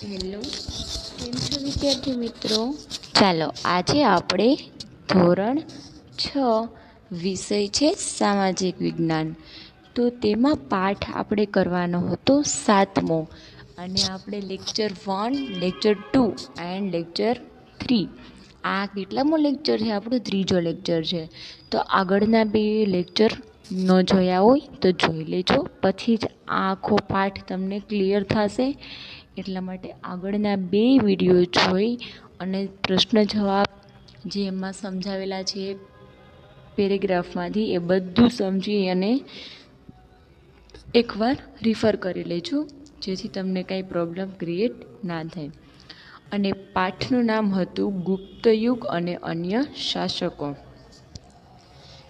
Hello, કેમ છો વિદ્યાર્થી મિત્રો? ચાલો આજે આપણે ધોરણ 6 વિષય છે સામાજિક વિજ્ઞાન. તો તેમાં પાઠ આપણે કરવાનો હતો 7મો અને આપણે લેક્ચર 1, લેક્ચર 2 એન્ડ લેક્ચર 3. આ કેટલામો લેક્ચર છે? આપણો 3જો લેક્ચર છે. તો આગળના 2 લેક્ચર ન જોયા હોય તો જોઈ લેજો, પછી જ આખો પાઠ તમને ક્લિયર થશે. એટલા માટે આગળના 2 વિડીયો જોઈ અને પ્રશ્ન જવાબ જે એમાં સમજાવેલા છે પેરેગ્રાફમાંથી એ બધું સમજી અને એકવાર રિફર કરી લેજો, જેથી તમને કાંઈ પ્રોબ્લેમ ક્રિએટ ના થાય. અને પાઠનું નામ હતું ગુપ્ત યુગ અને અન્ય શાસકો.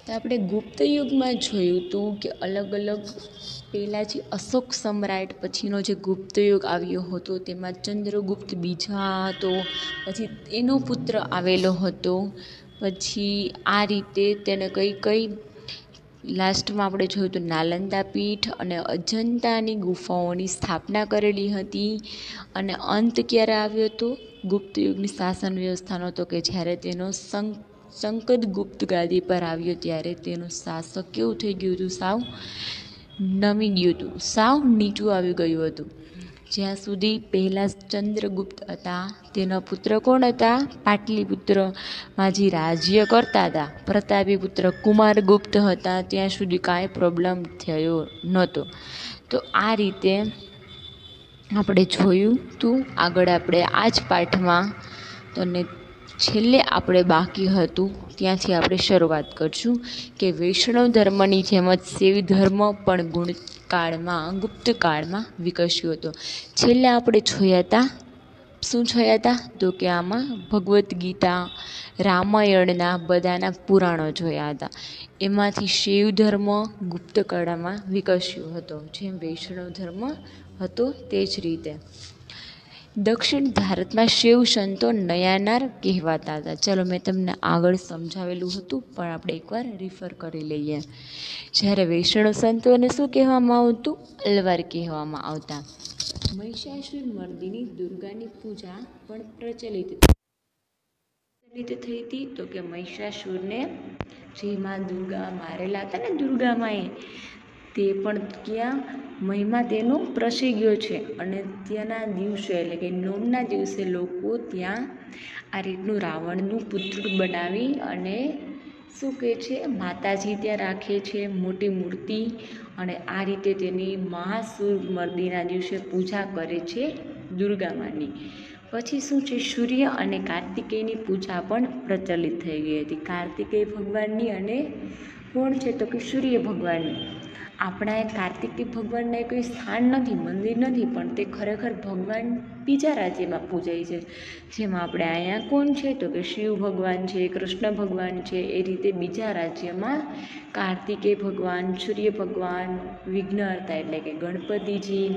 તો આપણે ગુપ્ત યુગમાં જોયું હતું કે અલગ અલગ પહેલાં જે અશોક સમ્રાટ પછીનો જે ગુપ્ત યુગ આવ્યો હતો તેમાં ચંદ્રગુપ્ત બીજા હતો, પછી એનો પુત્ર આવેલો હતો, પછી આ રીતે તેને કઈ લાસ્ટમાં આપણે જોયું હતું નાલંદા પીઠ અને અજંતાની ગુફાઓની સ્થાપના કરેલી હતી. અને અંત ક્યારે આવ્યો હતો ગુપ્ત યુગની શાસન વ્યવસ્થાનો? તો કે જ્યારે તેનો સંકદગુપ્ત ગાદી પર આવ્યો ત્યારે તેનું શાસક કેવું થઈ ગયું હતું? સાવ નમી ગયું હતું, સાવ નીચું આવી ગયું હતું. જ્યાં સુધી પહેલાં ચંદ્રગુપ્ત હતા, તેના પુત્ર કોણ હતા? પાટલીપુત્રમાં જે રાજ્ય કરતા હતા પ્રતાપી પુત્ર કુમારગુપ્ત હતા, ત્યાં સુધી કાંઈ પ્રોબ્લેમ થયો નહોતો. તો આ રીતે આપણે જોયું તું. આગળ આપણે આ જ પાઠમાં અને છેલ્લે આપણે બાકી હતું ત્યાંથી આપણે શરૂઆત કરશું કે વૈષ્ણવ ધર્મની જેમ જ શૈવ ધર્મ પણ ગુપ્તકાળમાં વિકસ્યો હતો. છેલ્લે આપણે જોયા હતા, શું જોયા હતા? તો કે આમાં ભગવદ્ ગીતા, રામાયણના બધાના પુરાણો જોયા હતા. એમાંથી શૈવ ધર્મ ગુપ્તકાળમાં વિકસ્યો હતો, જેમ વૈષ્ણવ ધર્મ હતો તે જ રીતે. દક્ષિણ ભારતમાં શૈવ સંતો નયાનાર કહેવાતા હતા. ચલો, મેં તમને આગળ સમજાવેલું હતું પણ આપણે એકવાર રિફર કરી લઈએ. જ્યારે વૈષ્ણવ સંતોને શું કહેવામાં આવતું? અલવાર કહેવામાં આવતા. મહિષાસુર મર્દિની દુર્ગાની પૂજા પણ પ્રચલિત થઈ હતી. તો કે મહિષાસુરને જે માં દુર્ગા મારેલા હતા ને દુર્ગામાએ, તે પણ ક્યાં મહિમા તેનો પ્રસરી ગયો છે. અને ત્યાંના દિવસે એટલે કે નોમના દિવસે લોકો ત્યાં આ રીતનું રાવણનું પુતળું બનાવી અને શું કહે છે માતાજી ત્યાં રાખે છે મોટી મૂર્તિ, અને આ રીતે તેની મહાસુર મર્દિના દિવસે પૂજા કરે છે દુર્ગામાની. પછી શું છે, સૂર્ય અને કાર્તિકેયની પૂજા પણ પ્રચલિત થઈ ગઈ હતી. કાર્તિકેય ભગવાનની અને કોણ છે? તો કે સૂર્ય ભગવાનની. આપણા એ કાર્તિકેય ભગવાનને કોઈ સ્થાન નથી, મંદિર નથી, પણ તે ખરેખર ભગવાન બીજા રાજ્યમાં પૂજાય છે. જેમાં આપણે અહીંયા કોણ છે? તો કે શિવ ભગવાન છે, કૃષ્ણ ભગવાન છે. એ રીતે બીજા રાજ્યમાં કાર્તિકેય ભગવાન, સૂર્ય ભગવાન, વિઘ્નહર્તા એટલે કે ગણપતિજી,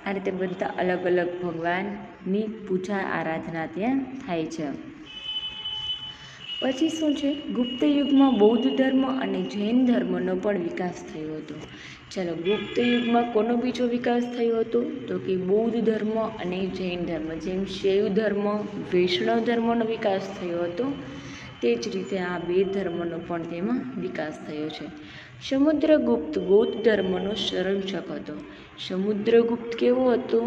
આ રીતે બધા અલગ અલગ ભગવાનની પૂજા આરાધના ત્યાં થાય છે. પછી શું છે, ગુપ્ત યુગમાં બૌદ્ધ ધર્મ અને જૈન ધર્મનો પણ વિકાસ થયો હતો. ચાલો, ગુપ્ત યુગમાં કોનો બીજો વિકાસ થયો હતો? તો કે બૌદ્ધ ધર્મ અને જૈન ધર્મ. જેમ શૈવ ધર્મ, વૈષ્ણવ ધર્મનો વિકાસ થયો હતો, તે જ રીતે આ 2 ધર્મનો પણ તેમાં વિકાસ થયો છે. સમુદ્રગુપ્ત બૌદ્ધ ધર્મનો સંરક્ષક હતો. સમુદ્રગુપ્ત કેવો હતો?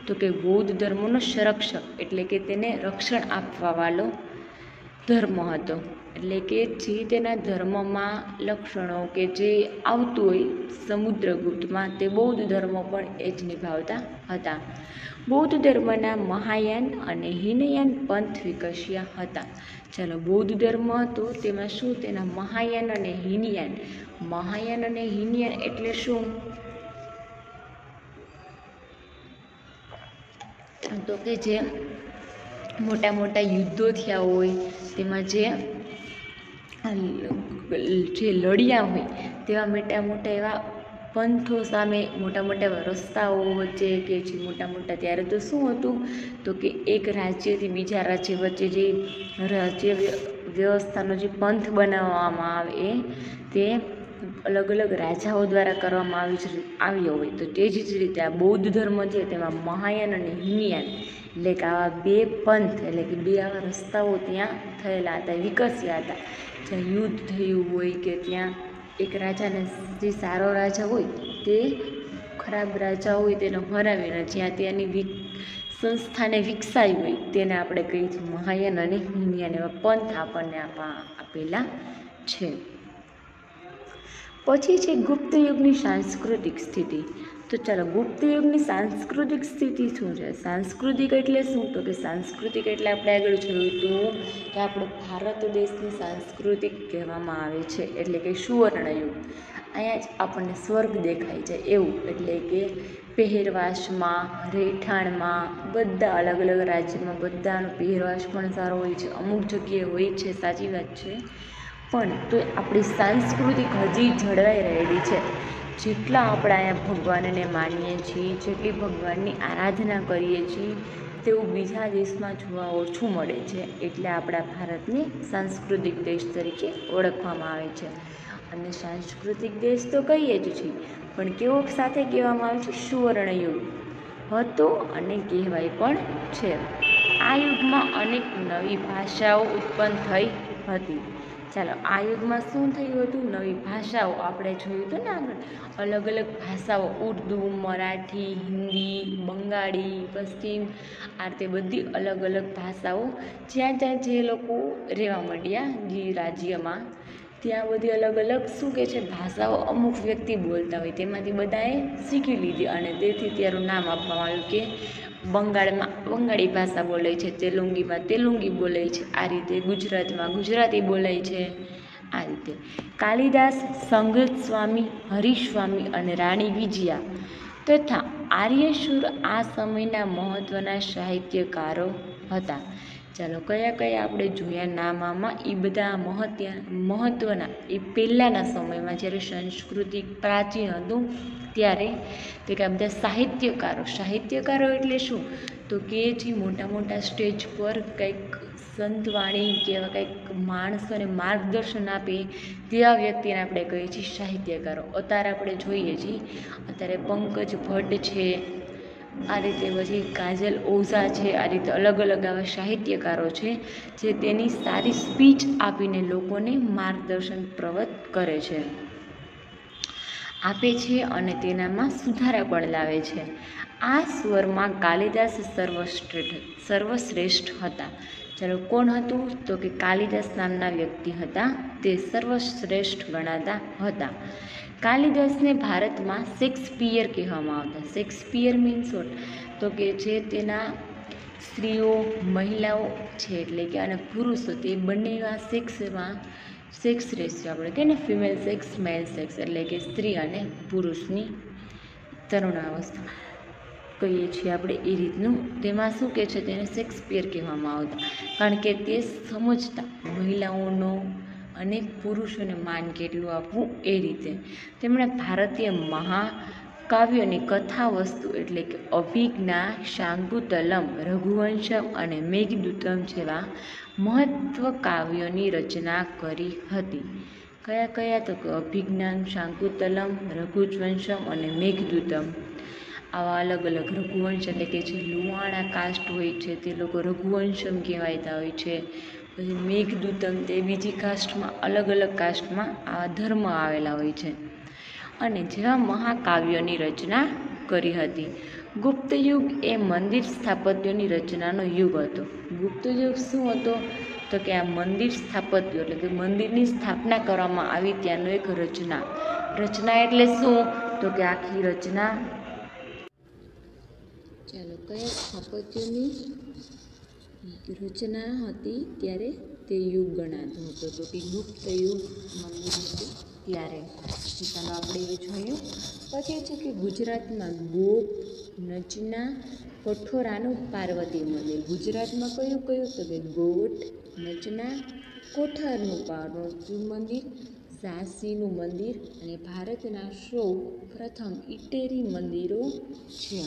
તો કે બૌદ્ધ ધર્મનો સંરક્ષક એટલે કે તેને રક્ષણ આપવાવાળો ધર્મ હતો. એટલે કે જે તેના ધર્મમાં લક્ષણો કે જે આવતું હોય સમુદ્રગુપ્તમાં, તે બૌદ્ધ ધર્મ પણ એ જ નિભાવતા હતા. બૌદ્ધ ધર્મના મહાયાન અને હીનયાન પંથ વિકસ્યા હતા. ચાલો, બૌદ્ધ ધર્મ હતો તેમાં શું? તેના મહાયાન અને હીનયાન. મહાયાન અને હીનયાન એટલે શું? તો કે જે મોટા મોટા યુદ્ધો થયા હોય તેમાં જે લડ્યા હોય તેવા મોટા મોટા એવા પંથો સામે, મોટા મોટા એવા રસ્તાઓ વચ્ચે કે જે મોટા મોટા, ત્યારે તો શું હતું? તો કે એક રાજ્યથી બીજા રાજ્ય વચ્ચે જે રાજ્ય વ્યવસ્થાનો જે પંથ બનાવવામાં આવે તે અલગ અલગ રાજાઓ દ્વારા કરવામાં આવ્યો હોય, તો તે જ રીતે આ બૌદ્ધ ધર્મ છે તેમાં મહાયાન અને હીનયાન એટલે કે આવા બે પંથ એટલે કે બે આવા રસ્તાઓ ત્યાં થયેલા હતા, વિકસ્યા હતા. જ્યાં યુદ્ધ થયું હોય કે ત્યાં એક રાજાને જે સારો રાજા હોય તે ખરાબ રાજા હોય તેને હરાવીને જ્યાં ત્યાંની સંસ્થાને વિકસાવી હોય તેને આપણે કહીએ છીએ મહાયાન અને હીનયાન એવા પંથ આપણને આપેલા છે. પછી છે ગુપ્ત યુગની સાંસ્કૃતિક સ્થિતિ. તો ચાલો, ગુપ્ત યુગની સાંસ્કૃતિક સ્થિતિ શું છે? સાંસ્કૃતિક એટલે શું? તો કે સાંસ્કૃતિક એટલે આપણે આગળ જોયું હતું કે આપણો ભારત દેશની સાંસ્કૃતિક કહેવામાં આવે છે, એટલે કે સુવર્ણયુગ. અહીંયા જ આપણને સ્વર્ગ દેખાય છે એવું, એટલે કે પહેરવાશમાં, રહેઠાણમાં, બધા અલગ અલગ રાજ્યમાં બધાનો પહેરવાશ પણ સારો હોય છે, અમુક જગ્યાએ હોય છે, સાચી વાત છે, પણ તો આપણી સાંસ્કૃતિક હજી જળવાઈ રહેલી છે. જેટલા આપણે અહીંયા ભગવાનને માનીએ છીએ, જેટલી ભગવાનની આરાધના કરીએ છીએ તેવું બીજા દેશમાં જોવા ઓછું મળે છે, એટલે આપણા ભારતને સાંસ્કૃતિક દેશ તરીકે ઓળખવામાં આવે છે. અને સાંસ્કૃતિક દેશ તો કહીએ જ છીએ, પણ કેવો સાથે કહેવામાં આવે છે? સુવર્ણયુગ હતો અને કહેવાય પણ છે. આ યુગમાં અનેક નવી ભાષાઓ ઉત્પન્ન થઈ હતી. ચાલો, આ યુગમાં શું થયું હતું? નવી ભાષાઓ આપણે જોયું હતું ને આગળ, અલગ અલગ ભાષાઓ, ઉર્દુ, મરાઠી, હિન્દી, બંગાળી, પશ્ચિમ, આ રીતે બધી અલગ અલગ ભાષાઓ જ્યાં જ્યાં જે લોકો રહેવા માંડ્યા જે રાજ્યમાં, ત્યાં બધી અલગ અલગ શું કહે છે ભાષાઓ અમુક વ્યક્તિ બોલતા હોય તેમાંથી બધાએ શીખી લીધી અને તેથી ત્યારું નામ આપવામાં આવ્યું કે બંગાળમાં બંગાળી ભાષા બોલાય છે, તેલુગીમાં તેલુગી બોલાય છે, આ રીતે ગુજરાતમાં ગુજરાતી બોલાય છે. આ રીતે કાલિદાસ, સંગત સ્વામી, હરિસ્વામી અને રાણી વિજયા તથા આર્યશુર આ સમયના મહત્ત્વના સાહિત્યકારો હતા. ચાલો, કયા કયા આપણે જોયા નામ આમાં? એ બધા મહત્ત્વના એ પહેલાંના સમયમાં જ્યારે સંસ્કૃતિ પ્રાચીન હતું ત્યારે તે કે બધા સાહિત્યકારો એટલે શું? તો કે જે મોટા મોટા સ્ટેજ પર કંઈક સંતવાણી કે એવા કંઈક માણસોને માર્ગદર્શન આપે તેવા વ્યક્તિને આપણે કહીએ છીએ સાહિત્યકારો. અત્યારે આપણે જોઈએ છીએ, અત્યારે પંકજ ભટ્ટ છે, આ રીતે પછી કાજલ ઓઝા છે, આ રીતે અલગ અલગ આવા સાહિત્યકારો છે જે તેની સારી સ્પીચ આપીને લોકોને માર્ગદર્શન કરે છે, આપે છે અને તેનામાં સુધારા પણ લાવે છે. આ સ્વરમાં કાલિદાસ સર્વશ્રેષ્ઠ હતા. ચાલો, કોણ હતું? તો કે કાલિદાસ નામના વ્યક્તિ હતા, તે સર્વશ્રેષ્ઠ ગણાતા હતા. કાલિદાસને ભારતમાં શેક્સપિયર કહેવામાં આવતા. Shakespeare means what? તો કે જે તેના સ્ત્રીઓ, મહિલાઓ છે એટલે કે અને પુરુષો તે બંનેના સેક્સ રેશિયો આપણે કહીએ ને, ફિમેલ સેક્સ, મેલ સેક્સ, એટલે કે સ્ત્રી અને પુરુષની તરુણાવસ્થા કહીએ છીએ આપણે એ રીતનું. તેમાં શું કહે છે? તેને શેક્સપિયર કહેવામાં આવતા, કારણ કે તે સમજતા મહિલાઓનો અને પુરુષોને માન કેટલું આપવું એ રીતે. તેમણે ભારતીય મહાકાવ્યોની કથા વસ્તુ એટલે કે અભિજ્ઞા, શાકુંતલમ, રઘુવંશમ અને મેઘદૂતમ જેવા મહત્વ કાવ્યોની રચના કરી હતી. કયા કયા? તો કે અભિજ્ઞાન, શાકુંતલમ, રઘુવંશમ અને મેઘદૂતમ. આવા અલગ અલગ રઘુવંશ એટલે કે જે લુહાણા કાસ્ટ હોય છે તે લોકો રઘુવંશમ કહેવાતા હોય છે. પછી મેઘદૂતમ તે બીજી કાસ્ટમાં, અલગ અલગ કાસ્ટમાં આ ધર્મ આવેલા હોય છે, અને જેવા મહાકાવ્યોની રચના કરી હતી. ગુપ્ત યુગ એ મંદિર સ્થાપત્યોની રચનાનો યુગ હતો. ગુપ્ત યુગ શું હતો? તો કે આ મંદિર સ્થાપત્યો એટલે કે મંદિરની સ્થાપના કરવામાં આવી ત્યાંનો એક રચના એટલે શું? તો કે આખી રચના. ચાલો, કયા સ્થાપત્યોની રચના હતી ત્યારે તે યુગ ગણાતો હતો? તો કે ગુપ્ત યુગ મંદિર હતું ત્યારે. ચાલો, આપણે એ જોયું. પછી છે કે ગુજરાતમાં ગોપ, નચના, કઠોરાનું પાર્વતી મંદિર. ગુજરાતમાં કયું કયું? તો કે ગોટ, નચના, કોઠારનું પાર્વતી મંદિર, ઝાંસીનું મંદિર અને ભારતના સૌ પ્રથમ ઇટેરી મંદિરો છે.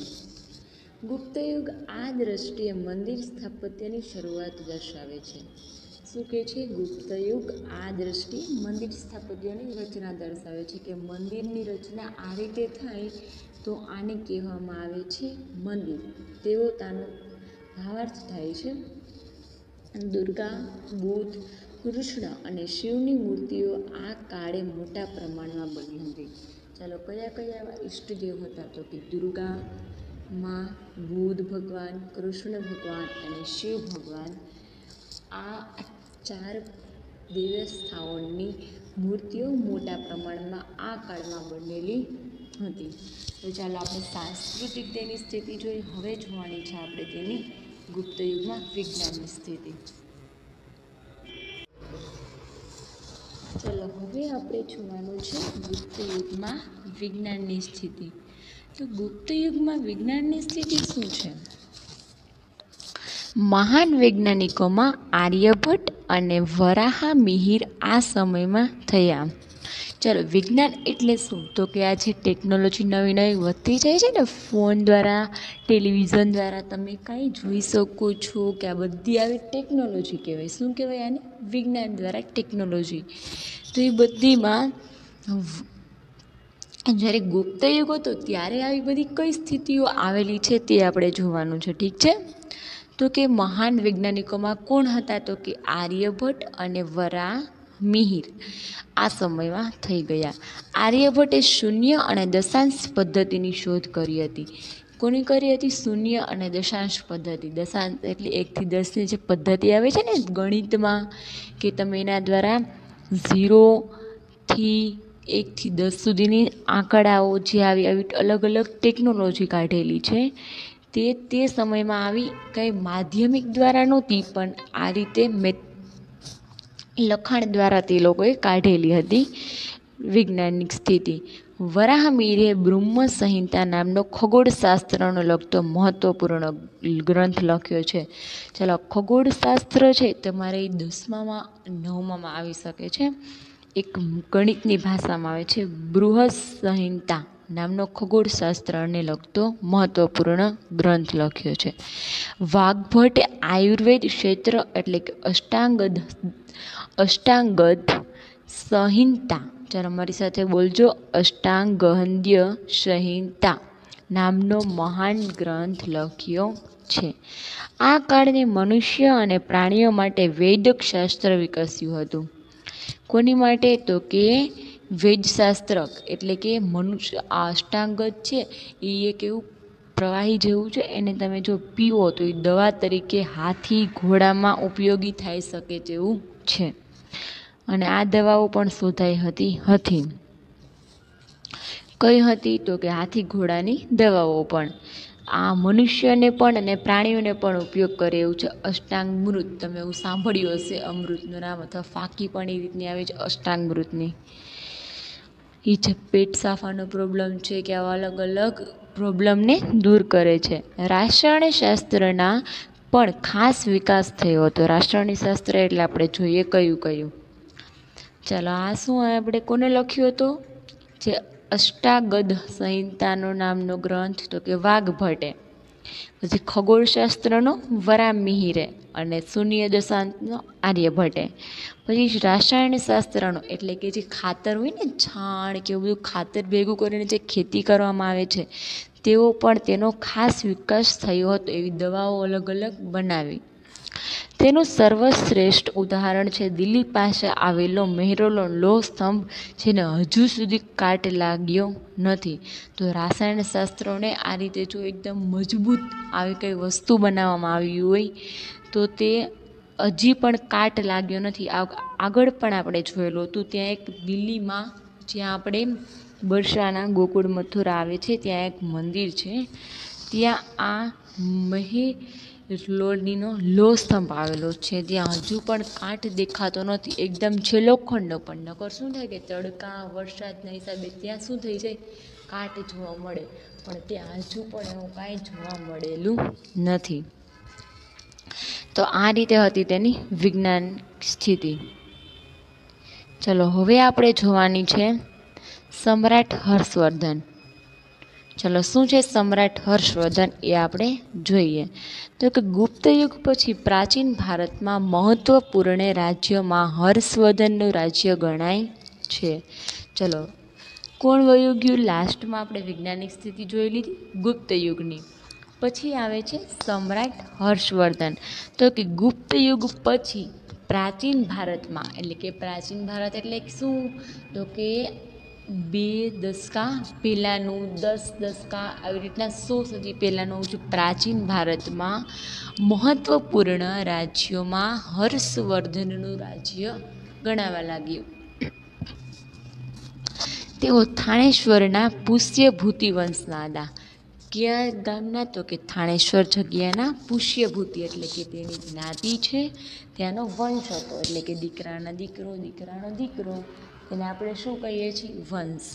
ગુપ્તયુગ આ દ્રષ્ટિએ મંદિર સ્થાપત્યની શરૂઆત દર્શાવે છે. શું કહે છે? ગુપ્ત યુગ આ દ્રષ્ટિએ મંદિર સ્થાપત્યોની રચના દર્શાવે છે કે મંદિરની રચના આ રીતે થાય તો આને કહેવામાં આવે છે મંદિર. દેવતાનો ભાવાર્થ થાય છે. દુર્ગા, બુદ્ધ, કૃષ્ણ અને શિવની મૂર્તિઓ આ કાળે મોટા પ્રમાણમાં બની હતી. ચાલો, કયા કયા એવા ઈષ્ટદેવ હતા? તો કે દુર્ગા માં, બુદ્ધ ભગવાન, કૃષ્ણ ભગવાન અને શિવ ભગવાન. આ 4 દેવસ્થાનોની મૂર્તિઓ મોટા પ્રમાણમાં આ કાળમાં બનેલી હતી. તો ચાલો આપણે સાંસ્કૃતિક તેની સ્થિતિ જોઈ. હવે જોવાની છે આપણે તેની ગુપ્ત યુગમાં વિજ્ઞાનની સ્થિતિ. ચલો, હવે આપણે જોવાનું છે ગુપ્ત યુગમાં વિજ્ઞાનની સ્થિતિ. તો ગુપ્ત યુગમાં વિજ્ઞાનની સ્થિતિ શું છે? મહાન વૈજ્ઞાનિકોમાં આર્યભટ્ટ અને વરાહમિહિર આ સમયમાં થયા. ચલો, વિજ્ઞાન એટલે શું? તો કે આ જે ટેકનોલોજી નવી નવી વધતી જાય છે ને, ફોન દ્વારા, ટેલિવિઝન દ્વારા તમે કાંઈ જોઈ શકો છો કે આ બધી આવી ટેકનોલોજી કહેવાય. શું કહેવાય આને? વિજ્ઞાન દ્વારા ટેકનોલોજી. તો એ બધીમાં જ્યારે ગુપ્ત યુગ હતો ત્યારે આવી બધી કઈ સ્થિતિઓ આવેલી છે તે આપણે જોવાનું છે. ઠીક છે? તો કે મહાન વૈજ્ઞાનિકોમાં કોણ હતા? તો કે આર્યભટ્ટ અને વરાહમિહિર આ સમયમાં થઈ ગયા. આર્યભટ્ટે શૂન્ય અને દશાંશ પદ્ધતિની શોધ કરી હતી. કોની કરી હતી? શૂન્ય અને દશાંશ પદ્ધતિ. દશાંશ એટલે 1 થી 10ની જે પદ્ધતિ આવે છે ને ગણિતમાં, કે તમે એના દ્વારા 0 થી 1 થી 10 સુધીની આંકડાઓ જે આવી અલગ અલગ ટેકનોલોજી કાઢેલી છે તે સમયમાં આવી કંઈ માધ્યમિક દ્વારા નહોતી, પણ આ રીતે લખાણ દ્વારા તે લોકોએ કાઢેલી હતી વિજ્ઞાનિક સ્થિતિ. વરાહમિહિરે બ્રહ્મ સંહિતા નામનો ખગોળશાસ્ત્રનો લગતો મહત્વપૂર્ણ ગ્રંથ લખ્યો છે. ચાલો, ખગોળશાસ્ત્ર છે તમારે 10માં 9માં આવી શકે છે. એક ગણિતની ભાષામાં આવે છે. બૃહદ સંહિતા નામનો ખગોળશાસ્ત્રને લગતો મહત્વપૂર્ણ ગ્રંથ લખ્યો છે. વાઘભટ્ટે આયુર્વેદ ક્ષેત્ર એટલે કે અષ્ટાંગદ સંહિતા, ચાલો મારી સાથે બોલજો, અષ્ટાંગહ્ય સંહિતા નામનો મહાન ગ્રંથ લખ્યો છે. આ કાળને મનુષ્ય અને પ્રાણીઓ માટે વૈદક શાસ્ત્ર વિકસ્યું હતું. કોની માટે? તો કે વૈદ્યશાસ્ત્ર એટલે કે મનુષ્ય. આ અષ્ટાંગત છે એ એક એવું પ્રવાહી જેવું છે, એને તમે જો પીવો તો એ દવા તરીકે હાથી ઘોડામાં ઉપયોગી થઈ શકે તેવું છે. અને આ દવાઓ પણ શોધાઈ હતી. કઈ હતી? તો કે હાથી ઘોડાની દવાઓ પણ આ મનુષ્યને પણ અને પ્રાણીઓને પણ ઉપયોગ કરે એવું છે. અષ્ટાંગમૃત તમે એવું સાંભળ્યું હશે, અમૃતનું નામ, અથવા ફાંકી પણ એ રીતની આવે છે અષ્ટાંગમૃતની. એ જે પેટ સાફાનો પ્રોબ્લેમ છે કે આવા અલગ અલગ પ્રોબ્લેમને દૂર કરે છે. રસાયણશાસ્ત્રના પણ ખાસ વિકાસ થયો હતો. રસાયણશાસ્ત્ર એટલે આપણે જોઈએ કયું. ચાલો, આ શું આપણે કોને લખ્યું હતું? જે અષ્ટાંગદ સંહિતાનો નામનો ગ્રંથ, તો કે વાઘભટ્ટે. પછી ખગોળશાસ્ત્રનો વરાહમિહિરે અને શૂન્ય દશાંશનો આર્યભટ્ટે. પછી રસાયણશાસ્ત્રનો એટલે કે જે ખાતર હોય ને, છાણ કે એવું બધું ખાતર ભેગું કરીને જે ખેતી કરવામાં આવે છે, તેઓ પણ તેનો ખાસ વિકાસ થયો હતો. એવી દવાઓ અલગ અલગ બનાવી. તેનું સર્વશ્રેષ્ઠ ઉદાહરણ છે દિલ્હી પાસે આવેલો મહેરોલો લોહ સ્તંભ, જેને હજુ સુધી કાટ લાગ્યો નથી. તો રસાયણશાસ્ત્રોને આ રીતે જો એકદમ મજબૂત આવી કંઈ વસ્તુ બનાવવામાં આવી હોય તો તે હજી પણ કાટ લાગ્યો નથી. આગળ પણ આપણે જોયેલું હતું. ત્યાં એક દિલ્હીમાં, જ્યાં આપણે બરસાના ગોકુળ મથુરા આવે છે, ત્યાં એક મંદિર છે. ત્યાં આ મહેરોલીનો લોહ સ્તંભ આવેલો છે. ત્યાં હજુ પણ કાટ દેખાતો નથી. એકદમ છે લોખંડનો, પણ નકર શું થાય કે તડકા વરસાદના હિસાબે ત્યાં શું થઈ જાય, કાટ જોવા મળે. પણ ત્યાં હજુ પણ એવું કાંઈ જોવા મળેલું નથી. તો આ રીતે હતી તેની વિજ્ઞાન સ્થિતિ. ચલો, હવે આપણે જોવાની છે સમ્રાટ હર્ષવર્ધન. ચલો, શું છે સમ્રાટ હર્ષવર્ધન એ આપણે જોઈએ. તો કે ગુપ્ત યુગ પછી પ્રાચીન ભારતમાં મહત્વપૂર્ણ રાજ્યમાં હર્ષવર્ધનનું રાજ્ય ગણાય છે. ચલો, કોણ વયું ગયું? લાસ્ટમાં આપણે વૈજ્ઞાનિક સ્થિતિ જોઈ લીધી ગુપ્ત યુગની. પછી આવે છે સમ્રાટ હર્ષવર્ધન. તો કે ગુપ્ત યુગ પછી પ્રાચીન ભારતમાં, એટલે કે પ્રાચીન ભારત એટલે શું? તો કે 2 દશકા પહેલાંનું, 10 દશકા આવી રીતના 100 સદી પહેલાંનું જે પ્રાચીન ભારતમાં મહત્વપૂર્ણ રાજ્યોમાં હર્ષવર્ધનનું રાજ્ય ગણાવા લાગ્યું. તેઓ થાણેશ્વરના પુષ્યભૂતિ વંશના હતા. કયા ગામના? તો કે થાણેશ્વર જગ્યાના પુષ્યભૂતિ, એટલે કે તેની જ્ઞાતિ છે, ત્યાંનો વંશ હતો. એટલે કે દીકરાના દીકરો, દીકરાનો દીકરો, તેને આપણે શું કહીએ છીએ? વંશ.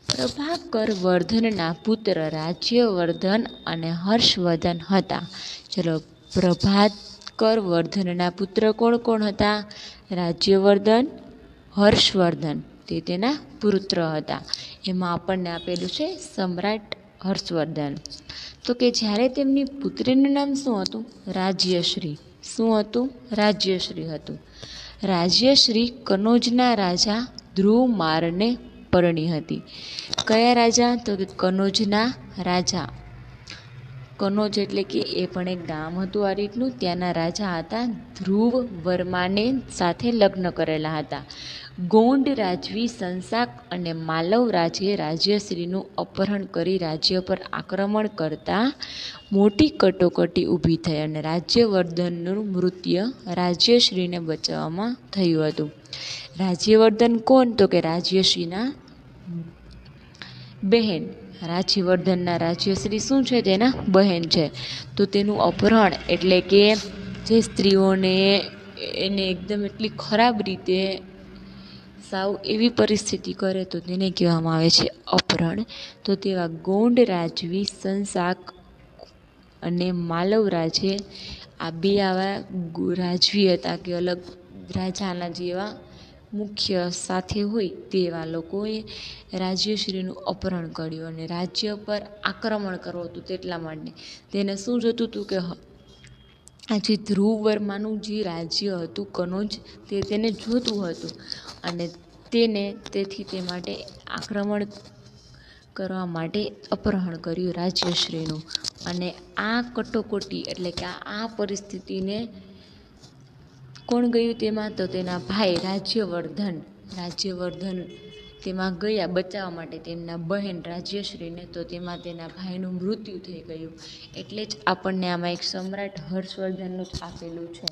પ્રભાકર વર્ધનના પુત્ર રાજ્યવર્ધન અને હર્ષવર્ધન હતા. ચલો, પ્રભાકર વર્ધનના પુત્ર કોણ કોણ હતા? રાજ્યવર્ધન, હર્ષવર્ધન, તે તેના પુત્ર હતા. એમાં આપણને આપેલું છે સમ્રાટ હર્ષવર્ધન. તો કે જ્યારે તેમની પુત્રીનું નામ શું હતું? રાજ્યશ્રી. શું હતું? રાજ્યશ્રી હતું. રાજ્યશ્રી કનોજના રાજા ધ્રુવમારને પરણી હતી. કયા રાજા? તો કે કનોજના રાજા. કનોજ એટલે કે એ પણ એક ગામ હતું આ રીતનું. ત્યાંના રાજા હતા ધ્રુવ વર્માને સાથે લગ્ન કરેલા હતા. ગોંડ રાજવી સંસાક અને માલવ રાજે રાજ્યશ્રીનું અપહરણ કરી રાજ્ય પર આક્રમણ કરતા મોટી કટોકટી ઊભી થઈ અને રાજ્યવર્ધનનું મૃત્યુ રાજ્યશ્રીને બચાવવામાં થયું હતું. રાજ્યવર્ધન કોણ? તો કે રાજ્યશ્રીના બહેન. રાજ્યવર્ધનના રાજ્યશ્રી શું છે? તેના બહેન છે. તો તેનું અપહરણ એટલે કે જે સ્ત્રીઓને એને એકદમ એટલી ખરાબ રીતે સાવ એવી પરિસ્થિતિ કરે તો તેને કહેવામાં આવે છે અપહરણ. તો તેવા ગોંડ રાજવી સંસાક અને માલવ રાજે આ બે આવા રાજવી હતા કે અલગ રાજાના જેવા મુખ્ય સાથે હોય તેવા લોકોએ રાજ્યશ્રીનું અપહરણ કર્યું અને રાજ્ય પર આક્રમણ કરવું હતું. તેટલા માટે તેને શું જોતું હતું કે આ જે ધ્રુવ વર્માનું જે રાજ્ય હતું કનોજ, તે તેને જોતું હતું અને તેથી તે માટે આક્રમણ કરવા માટે અપહરણ કર્યું રાજ્યશ્રીનું. અને આ કટોકટી એટલે કે આ પરિસ્થિતિને કોણ ગયું તેમાં? તો તેના ભાઈ રાજ્યવર્ધન તેમાં ગયા બચાવવા માટે તેમના બહેન રાજ્યશ્રીને. તો તેમાં તેના ભાઈનું મૃત્યુ થઈ ગયું. એટલે જ આપણને આમાં એક સમ્રાટ હર્ષવર્ધનનું જ આપેલું છે.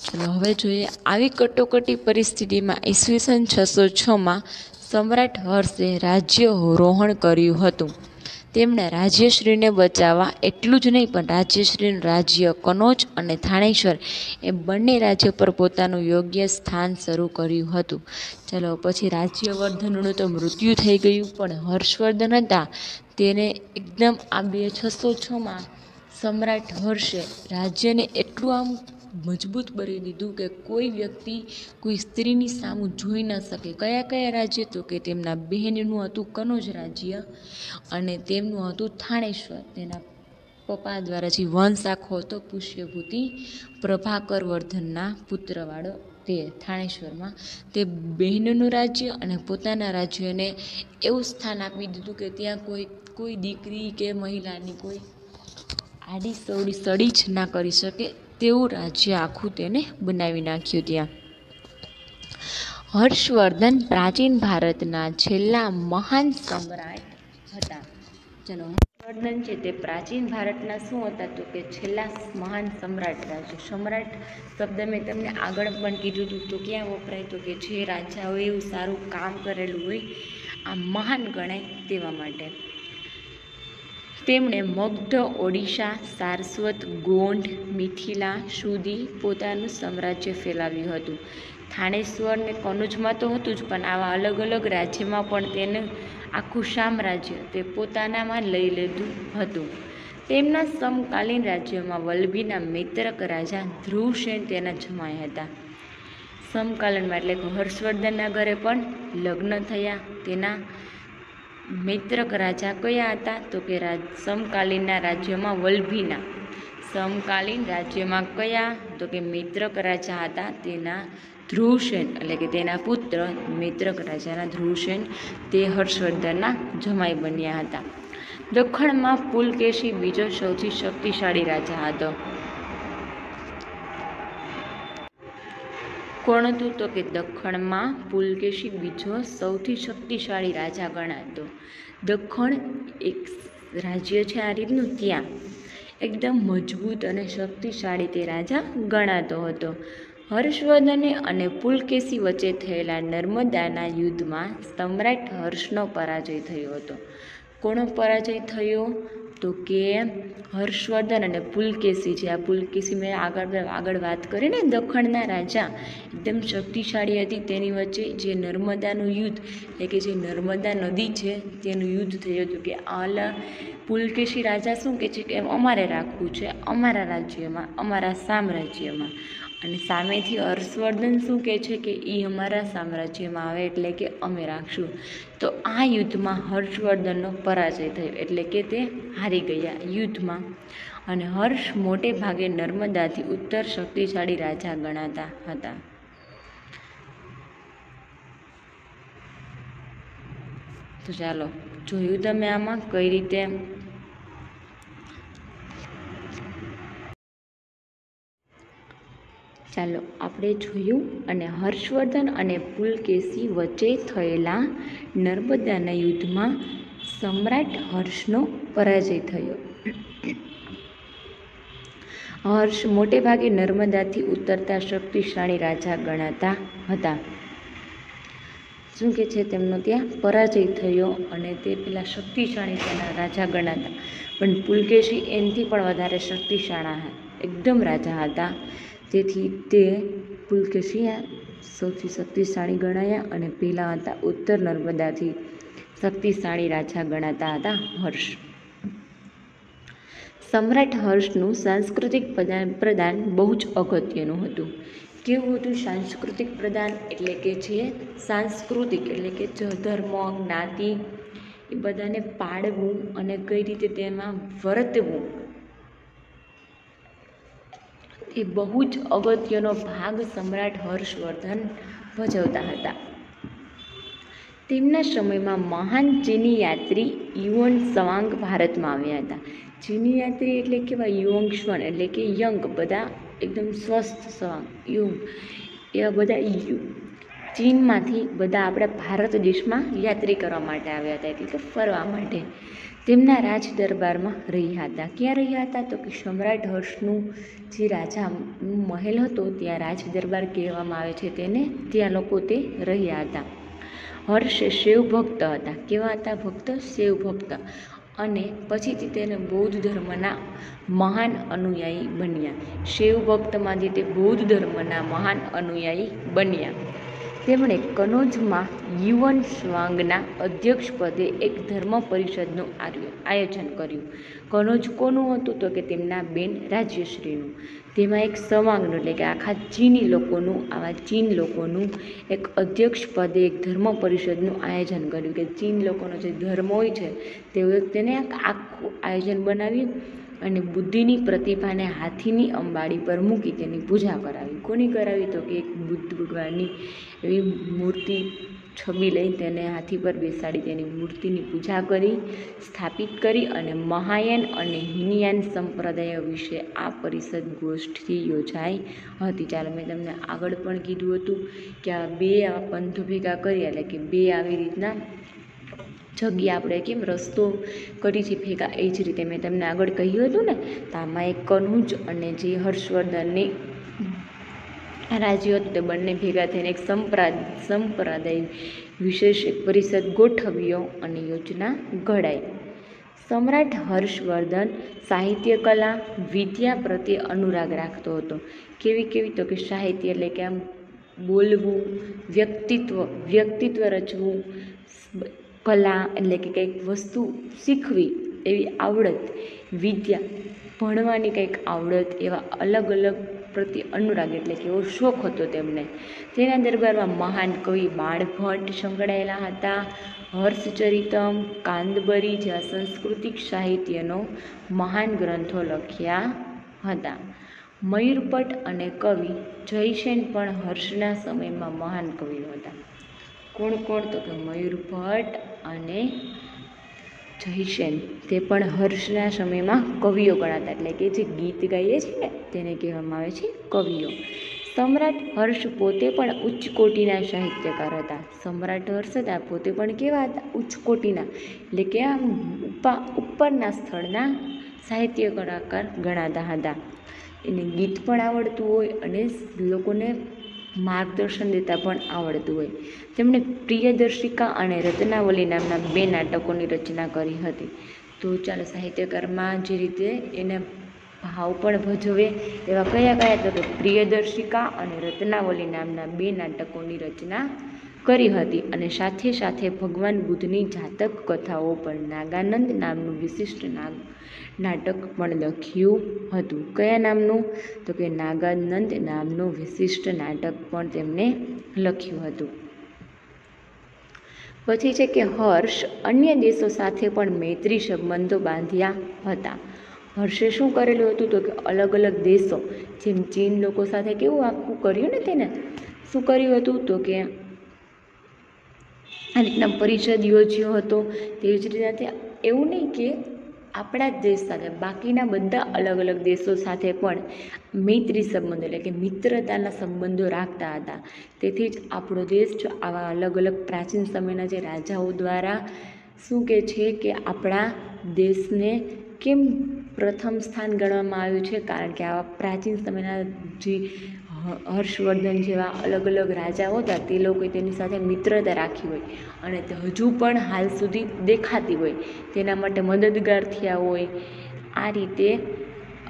ચલો, હવે જોઈએ આવી કટોકટી પરિસ્થિતિમાં ઈસવીસન 606માં સમ્રાટ હર્ષે રાજ્યારોહણ કર્યું હતું. તેમણે રાજ્યશ્રીને બચાવવા એટલું જ નહીં પણ રાજ્યશ્રીનું રાજ્ય કનોજ અને થાણેશ્વર એ બંને રાજ્ય પર પોતાનું યોગ્ય સ્થાન શરૂ કર્યું હતું. ચલો, પછી રાજ્યવર્ધનનું તો મૃત્યુ થઈ ગયું, પણ હર્ષવર્ધન હતા તેને એકદમ આ 606માં સમ્રાટ હર્ષે રાજ્યને એટલું આમ મજબૂત કરી દીધું કે કોઈ વ્યક્તિ કોઈ સ્ત્રીની સામું જોઈ ન શકે. કયા કયા રાજ્ય? તો કે તેમના બહેનનું હતું કનોજ રાજ્ય અને તેમનું હતું થાણેશ્વર. તેના પપ્પા દ્વારા જે વંશ આખો હતો પુષ્યભૂતિ પ્રભાકર વર્ધનના પુત્રવાળો તે થાણેશ્વરમાં, તે બહેનનું રાજ્ય અને પોતાના રાજ્યને એવું સ્થાન આપી દીધું કે ત્યાં કોઈ દીકરી કે મહિલાની કોઈ આડી સડી જ ના કરી શકે તેવું રાજ્ય આખું તેને બનાવી નાખ્યું. ત્યાં હર્ષવર્ધન પ્રાચીન ભારતના છેલ્લા મહાન સમ્રાટ હતા. ચલો, હર્ષવર્ધન છે તે પ્રાચીન ભારતના શું હતા? તો કે છેલ્લા મહાન સમ્રાટ રાજ્ય. સમ્રાટ શબ્દ મેં તમને આગળ પણ કીધું હતું. તો ક્યાં વપરાય? તો કે જે રાજાઓએ એવું સારું કામ કરેલું હોય આ મહાન ગણાય તેવા માટે. તેમણે મગધ, ઓડિશા, સારસ્વત, ગોંડ, મિથિલા સુધી પોતાનું સામ્રાજ્ય ફેલાવ્યું હતું. થાણેશ્વર ને કનોજમાં તો હતું જ, પણ આવા અલગ અલગ રાજ્યમાં પણ તેને આખું સામ્રાજ્ય તે પોતાનામાં લઈ લીધું હતું. તેમના સમકાલીન રાજ્યમાં વલ્લભીના મૈત્રક રાજા ધ્રુવસેન તેના જમાઈ હતા. સમકાલીનમાં એટલે કે હર્ષવર્ધનના ઘરે પણ લગ્ન થયા. તેના મૈત્રક રાજા કયા હતા? તો કે સમકાલીનના રાજ્યમાં વલ્લભીના. સમકાલીન રાજ્યમાં કયા? તો કે મૈત્રક રાજા હતા. તેના ધ્રુવસેન એટલે કે તેના પુત્ર મૈત્રક રાજાના ધ્રુવસેન તે હર્ષવર્ધનના જમાઈ બન્યા હતા. દખ્ખણમાં પુલકેશી બીજો સૌથી શક્તિશાળી રાજા હતો. કોણ હતું? તો કે દખ્ખણમાં પુલકેશી બીજો સૌથી શક્તિશાળી રાજા ગણાતો. દખ્ખણ એક રાજ્ય છે આ રીતનું, ત્યાં એકદમ મજબૂત અને શક્તિશાળી તે રાજા ગણાતો હતો. હર્ષવર્ધન અને પુલકેશી વચ્ચે થયેલા નર્મદાના યુદ્ધમાં સમ્રાટ હર્ષનો પરાજય થયો હતો. કોનો પરાજય થયો? તો કે હર્ષવર્ધન અને પુલકેશી છે. આ પુલકેશી મેં આગળ વાત કરી ને, દખ્ખણના રાજા એકદમ શક્તિશાળી હતી. તેની વચ્ચે જે નર્મદાનું યુદ્ધ એટલે કે જે નર્મદા નદી છે તેનું યુદ્ધ થયું હતું. કે આલા પુલકેશી રાજા શું કહે છે કે અમારે રાખવું છે અમારા રાજ્યમાં, અમારા સામ્રાજ્યમાં, અને સામેથી હર્ષવર્ધન શું કહે છે કે એ અમારા સામ્રાજ્યમાં આવે એટલે કે અમે રાખશું. તો આ યુદ્ધમાં હર્ષવર્ધનનો પરાજય થયો એટલે કે તે હારી ગયા યુદ્ધમાં. અને હર્ષ મોટે ભાગે નર્મદાથી ઉત્તર શક્તિશાળી રાજા ગણાતા હતા. તો ચાલો જોયું તમે આમાં કઈ રીતે ચાલો આપણે જોયું. અને હર્ષવર્ધન અને પુલકેશી વચ્ચે થયેલા નર્મદાના યુદ્ધમાં સમ્રાટ હર્ષનો પરાજય થયો. હર્ષ મોટે ભાગે નર્મદાથી ઉતરતા શક્તિશાળી રાજા ગણાતા હતા. શું કે છે તેમનો ત્યાં પરાજય થયો અને તે પેલા શક્તિશાળી તેના રાજા ગણાતા. પણ પુલકેશી એનાથી પણ વધારે શક્તિશાળી એકદમ રાજા હતા. તેથી તે પુલકેશી સૌથી શક્તિશાળી ગણાયા અને પેલા હતા ઉત્તર નર્મદાથી શક્તિશાળી રાજા ગણાતા હતા હર્ષ. સમ્રાટ હર્ષનું સાંસ્કૃતિક પ્રદાન બહુ જ અગત્યનું હતું. કેવું હતું સાંસ્કૃતિક પ્રદાન? એટલે કે જે સાંસ્કૃતિક એટલે કે ધર્મ, જ્ઞાતિ એ બધાને પાળવું અને કઈ રીતે તેમાં વર્તવું એ બહુ જ અગત્યનો ભાગ સમ્રાટ હર્ષવર્ધન ભજવતા હતા. તેમના સમયમાં મહાન ચીની યાત્રી યુઅન ત્સાંગ ભારતમાં આવ્યા હતા. ચીની યાત્રી એટલે કેવા? યુઅંગ શ્વન એટલે કે યંગ, બધા એકદમ સ્વસ્થ સ્વાંગ યુંગ, એવા બધા ચીનમાંથી બધા આપણા ભારત દેશમાં યાત્રી કરવા માટે આવ્યા હતા, એટલે કે ફરવા માટે. તેમના રાજ દરબારમાં રહ્યા હતા. ક્યાં રહ્યા હતા? તો કે સમ્રાટ હર્ષનું જે રાજા મહેલ હતો ત્યાં રાજ દરબાર કહેવામાં આવે છે તેને, ત્યાં લોકો તે રહ્યા હતા. હર્ષ શિવ ભક્ત હતા. કેવા હતા? ભક્ત, શિવ ભક્ત. અને પછીથી તેને બૌદ્ધ ધર્મના મહાન અનુયાયી બન્યા. શિવ ભક્તમાંથી તે બૌદ્ધ ધર્મના મહાન અનુયાયી બન્યા. તેમણે કનોજમાં યુઅન ત્સાંગના અધ્યક્ષપદે એક ધર્મ પરિષદનું આયોજન કર્યું. કનોજ કોનું હતું? તો કે તેમના બેન રાજ્યશ્રીનું. તેમાં એક ત્સાંગનું એટલે કે આખા ચીની લોકોનું, આવા ચીન લોકોનું એક અધ્યક્ષ પદે એક ધર્મ પરિષદનું આયોજન કર્યું. કે ચીન લોકોનો જે ધર્મ હોય છે તેને આખું આયોજન બનાવ્યું અને બુદ્ધિની પ્રતિભાને હાથીની અંબાડી પર મૂકી તેની પૂજા કરાવી. કોની કરાવી? તો કે એક બુદ્ધ ભગવાનની એવી મૂર્તિ છબી લઈ તેને હાથી પર બેસાડી તેની મૂર્તિની પૂજા કરી, સ્થાપિત કરી અને મહાયાન અને હીનયાન સંપ્રદાયો વિશે આ પરિષદ ગોષ્ઠી યોજાઈ હતી. ચાલો મેં તમને આગળ પણ કીધું હતું કે આ બે પંથો ભેગા કરી એટલે કે બે આવી રીતના જગ્યા આપણે કેમ રસ્તો કરી છે ભેગા, એ જ રીતે મેં તમને આગળ કહ્યું હતું ને. તો આમાં એક કનોજ અને જે હર્ષવર્ધનની રાજ્ય હતું તે બંને ભેગા થઈને એક સંપ્રદાય વિશેષ એક પરિષદ ગોઠવ્યો અને યોજના ઘડાઈ. સમ્રાટ હર્ષવર્ધન સાહિત્ય, કલા, વિદ્યા પ્રત્યે અનુરાગ રાખતો હતો. કેવી? તો કે સાહિત્ય એટલે કે આમ બોલવું, વ્યક્તિત્વ રચવું, કલા એટલે કે કંઈક વસ્તુ શીખવી એવી આવડત, વિદ્યા ભણવાની કંઈક આવડત, એવા અલગ અલગ પ્રત્યે અનુરાગ એટલે કે એવો શોખ હતો તેમને. તેના દરબારમાં મહાન કવિ બાણભટ્ટ સંકળાયેલા હતા. હર્ષચરિતમ, કાદંબરી જેવા સાંસ્કૃતિક સાહિત્યનો મહાન ગ્રંથો લખ્યા હતા. મયુરભટ્ટ અને કવિ જયસેન પણ હર્ષના સમયમાં મહાન કવિઓ હતા. કોણ કોણ? તો કે મયુરભટ્ટ અને જયસેન, તે પણ હર્ષના સમયમાં કવિઓ ગણાતા, એટલે કે જે ગીત ગાઈએ છીએ ને તેને કહેવામાં આવે છે કવિઓ. સમ્રાટ હર્ષ પોતે પણ ઉચ્ચ કોટીના સાહિત્યકાર હતા. સમ્રાટ હર્ષ હતા પોતે પણ કેવા હતા? ઉચ્ચ કોટીના, એટલે કે આમ ઉપરના સ્થળના સાહિત્ય કલાકાર ગણાતા હતા. એને ગીત પણ આવડતું હોય અને લોકોને માર્ગદર્શન દેતા પણ આવડતું હોય. તેમણે પ્રિયદર્શિકા અને રત્નાવલી નામના 2 નાટકોની રચના કરી હતી. તો ચાલો, સાહિત્યકારમાં જે રીતે એને ભાવ પણ ભજવે એવા કયા કયા? તો કે પ્રિયદર્શિકા અને રત્નાવલી નામના 2 નાટકોની રચના કરી હતી. અને સાથે સાથે ભગવાન બુદ્ધની જાતક કથાઓ પર નાગાનંદ નામનું વિશિષ્ટ નાટક પણ લખ્યું હતું. કયા નામનું? તો કે નાગાનંદ નામનું વિશિષ્ટ નાટક પણ તેમણે લખ્યું હતું. પછી છે કે હર્ષ અન્ય દેશો સાથે પણ મૈત્રી સંબંધો બાંધ્યા હતા. હર્ષે શું કરેલું હતું? તો કે અલગ અલગ દેશો, જેમ ચીન લોકો સાથે કેવું આખું કર્યું ને, તેને શું કર્યું હતું? તો કે આ રીતના પરિષદ યોજ્યો હતો. તેવી જ રીતે એવું નહીં કે આપણા જ દેશ સાથે, બાકીના બધા અલગ અલગ દેશો સાથે પણ મૈત્રી સંબંધો એટલે કે મિત્રતાના સંબંધો રાખતા હતા. તેથી જ આપણો દેશ જો આવા અલગ અલગ પ્રાચીન સમયના જે રાજાઓ દ્વારા શું કહે છે કે આપણા દેશને કેમ પ્રથમ સ્થાન ગણવામાં આવ્યું છે? કારણ કે આવા પ્રાચીન સમયના જે હર્ષવર્ધન જેવા અલગ અલગ રાજાઓ હતા તે લોકોએ તેની સાથે મિત્રતા રાખી હોય અને તે હજુ પણ હાલ સુધી દેખાતી હોય, તેના માટે મદદગાર થયા હોય. આ રીતે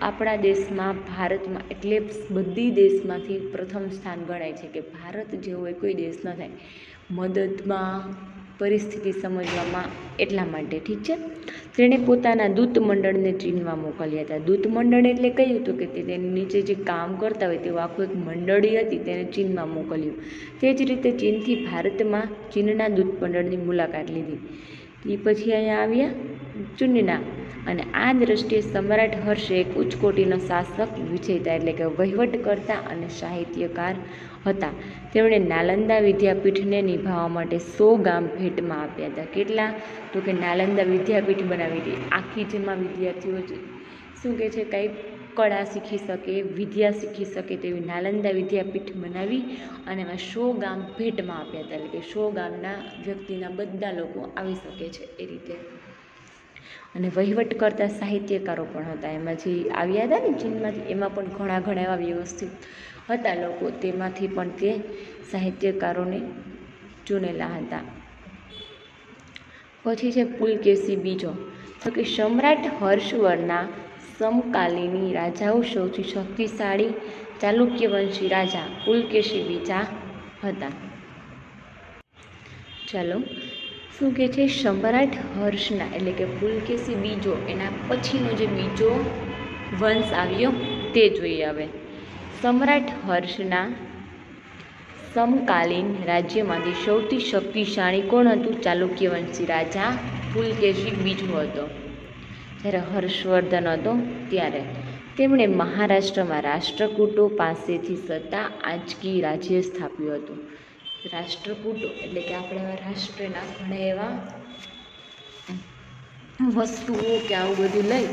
આપણા દેશમાં, ભારતમાં, એટલે બધી દેશમાંથી પ્રથમ સ્થાન ગણાય છે કે ભારત જેવો હોય કોઈ દેશ ન થાય મદદમાં, પરિસ્થિતિ સમજવામાં. એટલા માટે ઠીક છે. તેણે પોતાના દૂત મંડળને ચીનમાં મોકલ્યા હતા. દૂત મંડળ એટલે કયું? તો કે તેની નીચે જે કામ કરતા હોય તેવું આખું એક મંડળી હતી, તેને ચીનમાં મોકલ્યું. તે જ રીતે ચીનથી ભારતમાં ચીનના દૂત મંડળની મુલાકાત લીધી. એ પછી અહીંયા આવ્યા ચૂનના. અને આ દ્રષ્ટિએ સમ્રાટ હર્ષ એક ઉચ્ચ કોટીનો શાસક, વિજેતા એટલે કે વહીવટકર્તા અને સાહિત્યકાર હતા. તેમણે નાલંદા વિદ્યાપીઠને નિભાવવા માટે 100 ગામ ભેટમાં આપ્યા હતા. કેટલા? તો કે નાલંદા વિદ્યાપીઠ બનાવી હતી. આખી જેમાં વિદ્યાર્થીઓ શું કહે છે, કંઈ કળા શીખી શકે, વિદ્યા શીખી શકે તેવી નાલંદા વિદ્યાપીઠ બનાવી અને એમાં 100 ગામ ભેટમાં આપ્યા હતા. એટલે કે 100 ગામના વ્યક્તિના બધા લોકો આવી શકે છે એ રીતે. અને વહીવટ કરતા સાહિત્યકારો પણ હતા. એમાં જે આવ્યા હતા ને ચીનમાંથી, એમાં પણ ઘણા એવા વ્યવસ્થિત હતા લોકો, તેમાંથી પણ તે સાહિત્યકારોને ચૂનેલા હતા. પછી છે પુલકેશી બીજો. તો કે સમ્રાટ હર્ષવર્ધનના સમકાલીની રાજાઓ સૌથી શક્તિશાળી ચાલુક્યવંશી રાજા પુલકેશી બીજા હતા. ચાલો, શું કહે છે? સમ્રાટ હર્ષના એટલે કે પુલકેશી બીજો, એના પછીનો જે બીજો વંશ આવ્યો તે જોઈએ હવે. સમ્રાટ હર્ષના સમકાલીન રાજ્યમાંથી સૌથી શક્તિશાળી કોણ હતું? ચાલુક્યવંશી રાજા પુલકેશી બીજો હતો. જ્યારે હર્ષવર્ધન હતો ત્યારે તેમણે મહારાષ્ટ્રમાં રાષ્ટ્રકૂટો પાસેથી સત્તા આંચકી રાજ્ય સ્થાપ્યું હતું. રાષ્ટ્રકૂટો એટલે કે આપણે રાષ્ટ્રના ઘણા એવા વસ્તુઓ કે આવું બધું લઈ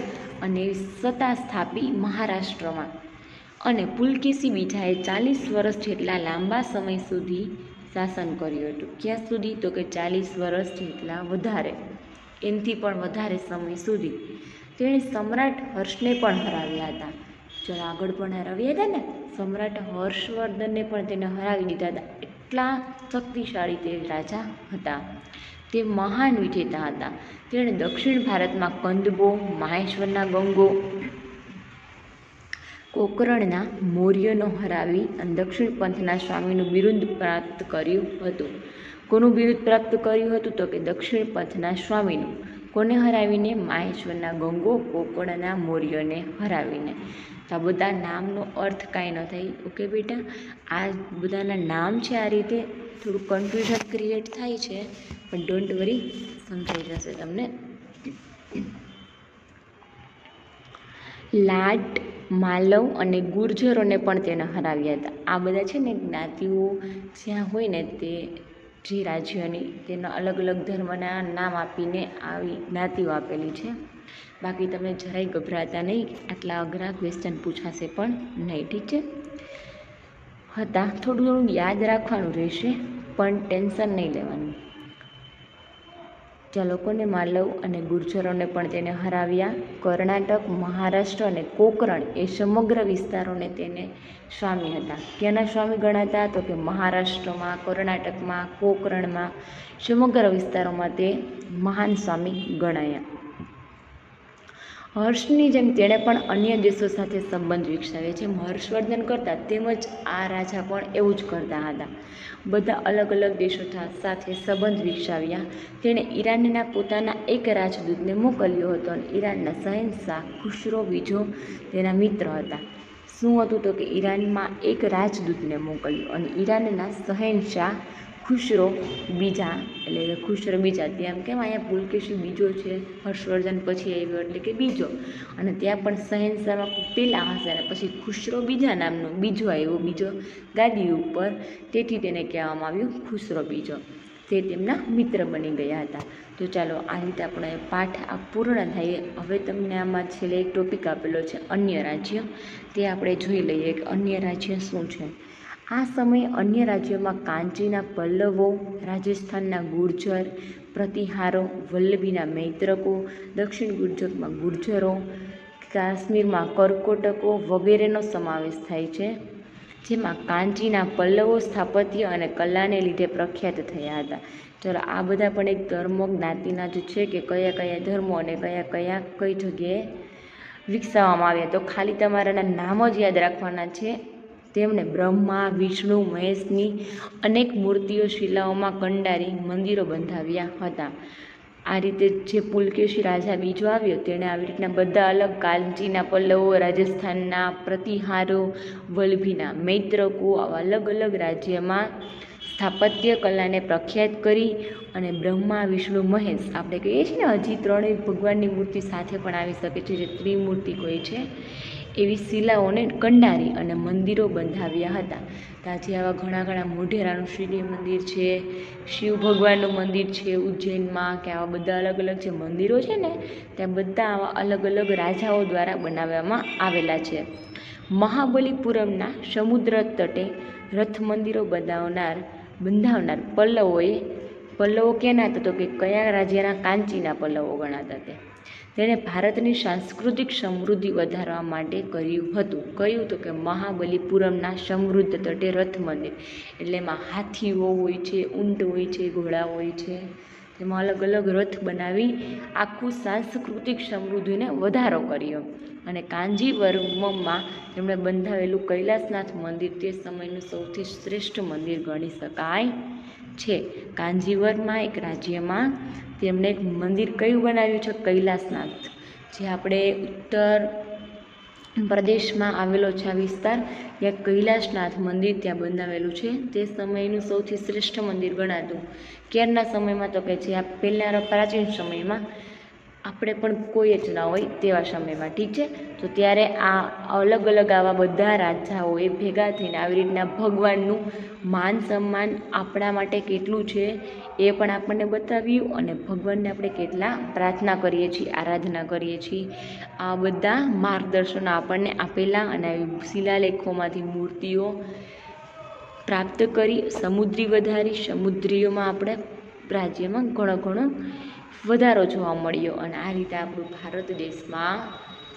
અને સત્તા સ્થાપી મહારાષ્ટ્રમાં. અને પુલકેશી બીજાએ 40 વર્ષ જેટલા લાંબા સમય સુધી શાસન કર્યું હતું. ક્યાં સુધી? તો કે 40 વર્ષ જેટલા વધારે, એનાથી પણ વધારે સમય સુધી. તેણે સમ્રાટ હર્ષને પણ હરાવ્યા હતા. ચાલો, આગળ પણ હરાવ્યા હતા ને, સમ્રાટ હર્ષવર્ધનને પણ તેને હરાવી દીધા હતા. એટલા શક્તિશાળી તે રાજા હતા. તે મહાન વિજેતા હતા. તેણે દક્ષિણ ભારતમાં કંદબો, માહેશ્વરના ગંગો, કોકરણના મૌર્યનો હરાવી અને દક્ષિણ પંથના સ્વામીનું બિરુદ પ્રાપ્ત કર્યું હતું. કોનું બિરુદ પ્રાપ્ત કર્યું હતું? તો કે દક્ષિણ પંથના સ્વામીનું. કોને હરાવીને? માહેશ્વરના ગંગો કોકણના મૌર્યને હરાવીને. તો આ બધા નામનો અર્થ કાંઈ ન થાય. ઓકે બેટા, આ બધાના નામ છે. આ રીતે થોડું કન્ફ્યુઝન ક્રિએટ થાય છે, પણ ડોન્ટ વરી, સમજાઈ જશે તમને. લાટ, માલવ અને ગુર્જરોને પણ તેને હરાવ્યા હતા. આ બધા છે ને જ્ઞાતિઓ જ્યાં હોય ને તે જે રાજ્યોની તેના અલગ અલગ ધર્મના નામ આપીને આવી જ્ઞાતિઓ આપેલી છે. બાકી તમે જરાય ગભરાતા નહીં, આટલા અઘરા ક્વેશ્ચન પૂછાશે પણ નહીં. ઠીક છે, હતા થોડું થોડું યાદ રાખવાનું રહેશે, પણ ટેન્શન નહીં લેવાનું. જ્યાં લોકોને માલવ અને ગુર્જરોને પણ તેને હરાવ્યા. કર્ણાટક, મહારાષ્ટ્ર અને કોકરણ એ સમગ્ર વિસ્તારોને તેને સ્વામી હતા. ક્યાંના સ્વામી ગણાતા? તો કે મહારાષ્ટ્રમાં, કર્ણાટકમાં, કોકરણમાં, સમગ્ર વિસ્તારોમાં તે મહાન સ્વામી ગણાયા. હર્ષની જેમ તેણે પણ અન્ય દેશો સાથે સંબંધ વિકસાવ્યા છે. હર્ષવર્ધન કરતા તેમજ આ રાજા પણ એવું જ કરતા હતા. બધા અલગ અલગ દેશો સાથે સંબંધ વિકસાવ્યા. તેણે ઈરાનના પોતાના એક રાજદૂતને મોકલ્યો હતો અને ઈરાનના શહેનશાહ ખુશરો બીજો તેના મિત્ર હતા. શું હતું? તો કે ઈરાનમાં એક રાજદૂતને મોકલ્યો અને ઈરાનના શહેનશાહ ખુશરો બીજા, એટલે ખુશરો બીજા, ત્યાં કેમ અહીંયા પુલકેશી બીજો છે, હર્ષવર્ધન પછી આવ્યો એટલે કે બીજો, અને ત્યાં પણ શહેનશાહમાં પહેલાં હશે અને પછી ખુશરો બીજા નામનો બીજો આવ્યો, બીજો ગાદી ઉપર, તેથી તેને કહેવામાં આવ્યું ખુશરો બીજો. તે તેમના મિત્ર બની ગયા હતા. તો ચાલો આ રીતે આપણે પાઠ આ પૂર્ણ થાય. હવે તમને આમાં છેલ્લે એક ટોપિક આપેલો છે અન્ય રાજ્ય, તે આપણે જોઈ લઈએ કે અન્ય રાજ્ય શું છે. આ સમયે અન્ય રાજ્યોમાં કાંચીના પલ્લવો, રાજસ્થાનના ગુર્જર, પ્રતિહારો, વલ્લભીના મૈત્રકો, દક્ષિણ ગુર્જરમાં ગુર્જરો, કાશ્મીરમાં કરકોટકો વગેરેનો સમાવેશ થાય છે. જેમાં કાંચીના પલ્લવો સ્થાપત્ય અને કલાને લીધે પ્રખ્યાત થયા હતા. ચાલો આ બધા પણ એક ધર્મ જ્ઞાતિના જ છે કે કયા કયા ધર્મો અને કયા કયા કઈ જગ્યાએ વિકસાવવામાં આવ્યા. તો ખાલી તમારાના નામ જ યાદ રાખવાના છે. તેમણે બ્રહ્મા, વિષ્ણુ, મહેશની અનેક મૂર્તિઓ શિલાઓમાં કંડારી મંદિરો બંધાવ્યા હતા. આ રીતે જે પુલકેશી રાજા બીજો આવ્યો તેણે આવી રીતના બધા અલગ કાંચીના પલ્લવો, રાજસ્થાનના પ્રતિહારો, વલ્લભીના મૈત્રકો, આવા અલગ અલગ રાજ્યમાં સ્થાપત્ય કલાને પ્રખ્યાત કરી. અને બ્રહ્મા, વિષ્ણુ, મહેશ આપણે કહીએ છીએ ને, હજી ત્રણેય ભગવાનની મૂર્તિ સાથે પણ આવી શકે છે, જે ત્રિમૂર્તિ કહે છે, એવી શિલાઓને કંડારી અને મંદિરો બંધાવ્યા હતા. આજે આવા ઘણા ઘણા મોઢેરાનું શિવ મંદિર છે, શિવ ભગવાનનું મંદિર છે ઉજ્જૈનમાં, કે આવા બધા અલગ અલગ જે મંદિરો છે ને, ત્યાં બધા આવા અલગ અલગ રાજાઓ દ્વારા બનાવવામાં આવેલા છે. મહાબલીપુરમના સમુદ્ર તટે રથ મંદિરો બંધાવનાર પલ્લવો ક્યાંના હતા? તો કે કયા રાજ્યના? કાંચીના પલ્લવો ગણાતા તે. તેણે ભારતની સાંસ્કૃતિક સમૃદ્ધિ વધારવા માટે કર્યું હતું. કયું? તો કે મહાબલીપુરમના સમૃદ્ધ તટે રથ મંદિર, એટલે એમાં હાથીઓ હોય છે, ઊંટ હોય છે, ઘોડા હોય છે, તેમાં અલગ અલગ રથ બનાવી આખું સાંસ્કૃતિક સમૃદ્ધિને વધારો કર્યો. અને કાંજીવરમમાં તેમણે બંધાવેલું કૈલાસનાથ મંદિર તે સમયનું સૌથી શ્રેષ્ઠ મંદિર ગણી શકાય છે. કાંજીવરમાં એક રાજ્યમાં તેમણે એક મંદિર કયું બનાવ્યું છે? કૈલાસનાથ, જે આપણે ઉત્તર પ્રદેશમાં આવેલો છે આ વિસ્તાર, ત્યાં કૈલાસનાથ મંદિર ત્યાં બંધાવેલું છે. તે સમયનું સૌથી શ્રેષ્ઠ મંદિર ગણાતું. ક્યારના સમયમાં? તો કે જે આ પહેલાં પ્રાચીન સમયમાં, આપણે પણ કોઈ જ ના હોય તેવા સમયમાં. ઠીક છે, તો ત્યારે આ અલગ અલગ આવા બધા રાજાઓએ ભેગા થઈને આવી રીતના ભગવાનનું માન સન્માન આપણા માટે કેટલું છે એ પણ આપણને બતાવ્યું, અને ભગવાનને આપણે કેટલા પ્રાર્થના કરીએ છીએ, આરાધના કરીએ છીએ, આ બધા માર્ગદર્શનો આપણને આપેલા. અને આવી શિલાલેખોમાંથી મૂર્તિઓ પ્રાપ્ત કરી, સમુદ્રી વધારી, સમુદ્રીઓમાં આપણે રાજ્યમાં ઘણો વધારો જોવા મળ્યો. અને આ રીતે આપણું ભારત દેશમાં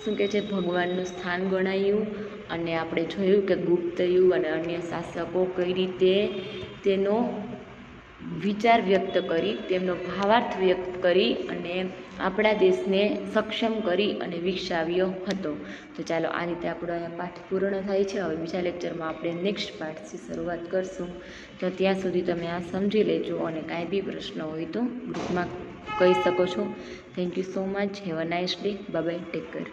શું કહે છે, ભગવાનનું સ્થાન ગણાયું. અને આપણે જોયું કે ગુપ્ત યુગ અને અન્ય શાસકો કઈ રીતે તેનો વિચાર વ્યક્ત કરી, તેમનો ભાવાર્થ વ્યક્ત કરી અને આપણા દેશને સક્ષમ કરી અને વિકસાવ્યો હતો. તો ચાલો આ રીતે આપણો અહીંયા પાઠ પૂર્ણ થાય છે. હવે બીજા લેક્ચરમાં આપણે નેક્સ્ટ પાઠથી શરૂઆત કરશું. તો ત્યાં સુધી તમે આ સમજી લેજો, અને કાંઈ બી પ્રશ્ન હોય તો ગ્રુપમાં કહી શકો છો. Thank you so much. Have a nice day. Bye bye. Take care.